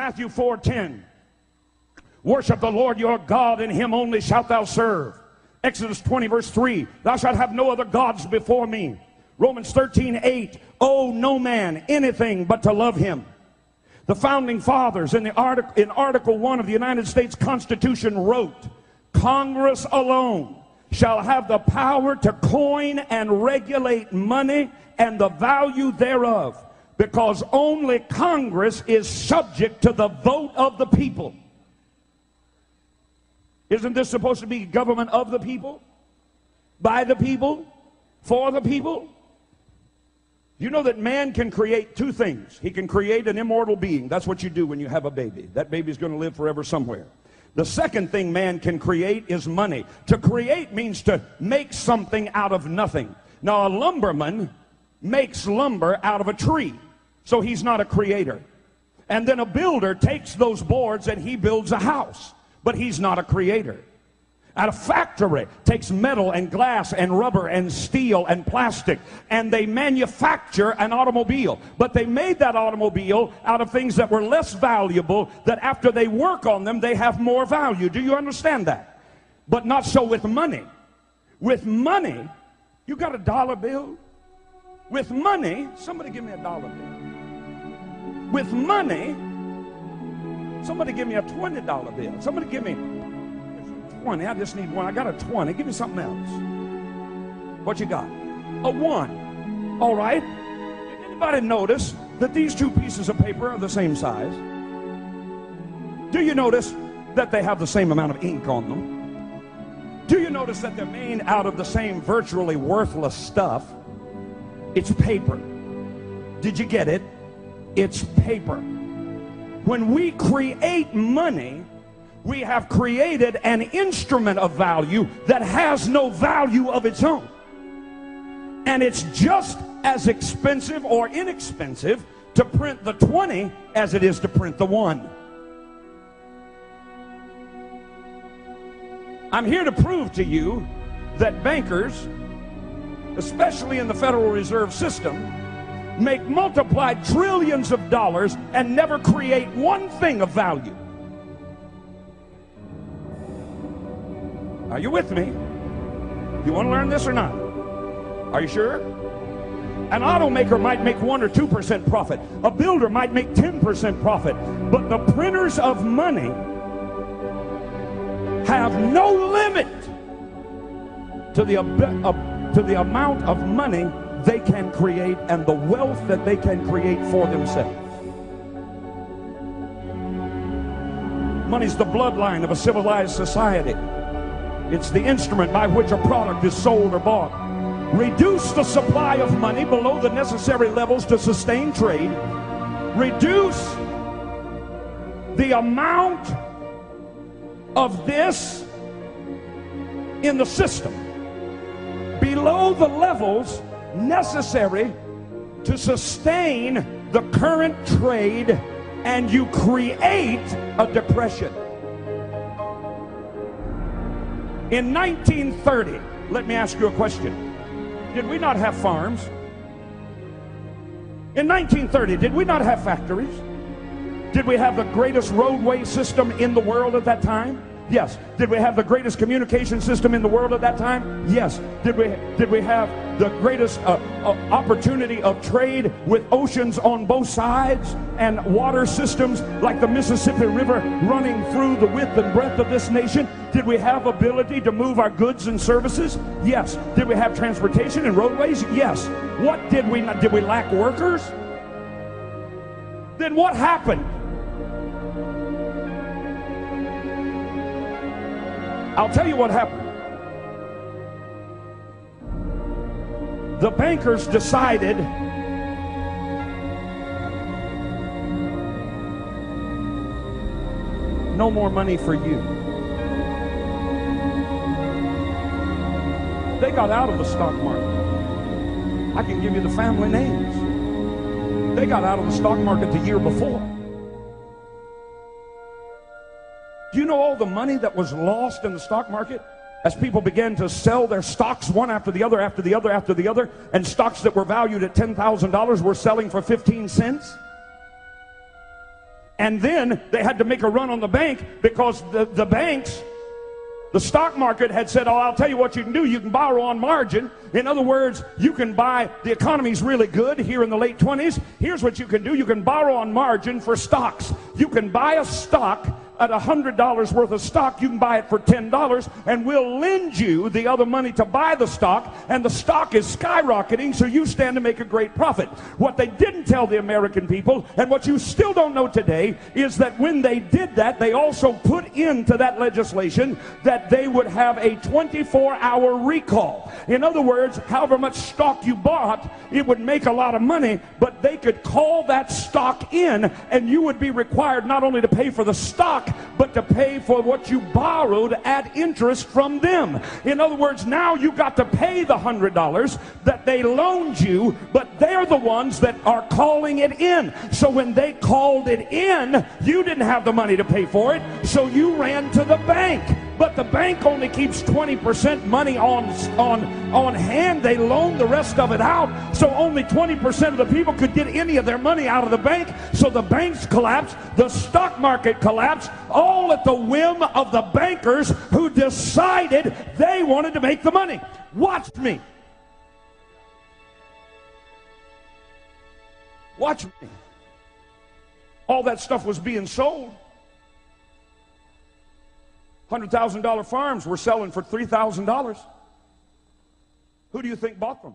Matthew 4:10. Worship the Lord your God, and him only shalt thou serve. Exodus 20 verse 3. Thou shalt have no other gods before me. Romans 13:8. Owe no man anything but to love him. The founding fathers in Article 1 of the United States Constitution wrote, Congress alone shall have the power to coin and regulate money and the value thereof, because only Congress is subject to the vote of the people. Isn't this supposed to be government of the people? By the people? For the people? You know that man can create two things. He can create an immortal being. That's what you do when you have a baby. That baby's going to live forever somewhere. The second thing man can create is money. To create means to make something out of nothing. Now, a lumberman makes lumber out of a tree, so he's not a creator. And then a builder takes those boards and he builds a house, but he's not a creator. And a factory takes metal and glass and rubber and steel and plastic, and they manufacture an automobile. But they made that automobile out of things that were less valuable, that after they work on them, they have more value. Do you understand that? But not so with money. With money, you got a dollar bill? With money, somebody give me a dollar bill. With money, somebody give me a $20 bill. Somebody give me 20. I just need one. I got a 20. Give me something else. What you got? A 1. All right. Did anybody notice that these two pieces of paper are the same size? Do you notice that they have the same amount of ink on them? Do you notice that they're made out of the same virtually worthless stuff? It's paper. Did you get it? It's paper. When we create money, we have created an instrument of value that has no value of its own. And it's just as expensive or inexpensive to print the 20 as it is to print the 1. I'm here to prove to you that bankers, especially in the Federal Reserve System, make multiplied trillions of dollars and never create one thing of value. Are you with me? You want to learn this or not? Are you sure? An automaker might make 1 or 2% profit. A builder might make 10% profit. But the printers of money have no limit to the amount of money they can create and the wealth that they can create for themselves. Money's the bloodline of a civilized society. It's the instrument by which a product is sold or bought. Reduce the supply of money below the necessary levels to sustain trade. Reduce the amount of this in the system below the levels necessary to sustain the current trade, and you create a depression. In 1930, let me ask you a question. Did we not have farms? In 1930, did we not have factories? Did we have the greatest roadway system in the world at that time? Yes. Did we have the greatest communication system in the world at that time? Yes. Did we have the greatest opportunity of trade with oceans on both sides and water systems like the Mississippi River running through the width and breadth of this nation? Did we have ability to move our goods and services? Yes. Did we have transportation and roadways? Yes. What did we not? Did we lack workers? Then what happened? I'll tell you what happened. The bankers decided no more money for you. They got out of the stock market. I can give you the family names. They got out of the stock market the year before. Do you know all the money that was lost in the stock market as people began to sell their stocks one after the other, after the other, after the other, and stocks that were valued at $10,000 were selling for 15 cents? And then they had to make a run on the bank because the banks, the stock market had said, oh, I'll tell you what you can do. You can borrow on margin. In other words, you can buy, the economy's really good here in the late 20s. Here's what you can do. You can borrow on margin for stocks. You can buy a stock at $100 worth of stock. You can buy it for $10, and we'll lend you the other money to buy the stock, and the stock is skyrocketing, so you stand to make a great profit. What they didn't tell the American people, and what you still don't know today, is that when they did that, they also put into that legislation that they would have a 24-hour recall. In other words, however much stock you bought, it would make a lot of money, but they could call that stock in, and you would be required not only to pay for the stock, but to pay for what you borrowed at interest from them. In other words, now you got to pay the $100 that they loaned you, but they're the ones that are calling it in. So when they called it in, you didn't have the money to pay for it, so you ran to the bank. But the bank only keeps 20% money on hand. They loan the rest of it out, so only 20% of the people could get any of their money out of the bank. So the banks collapsed, the stock market collapsed, all at the whim of the bankers who decided they wanted to make the money. Watch me. Watch me. All that stuff was being sold. $100,000 farms were selling for $3,000. Who do you think bought them?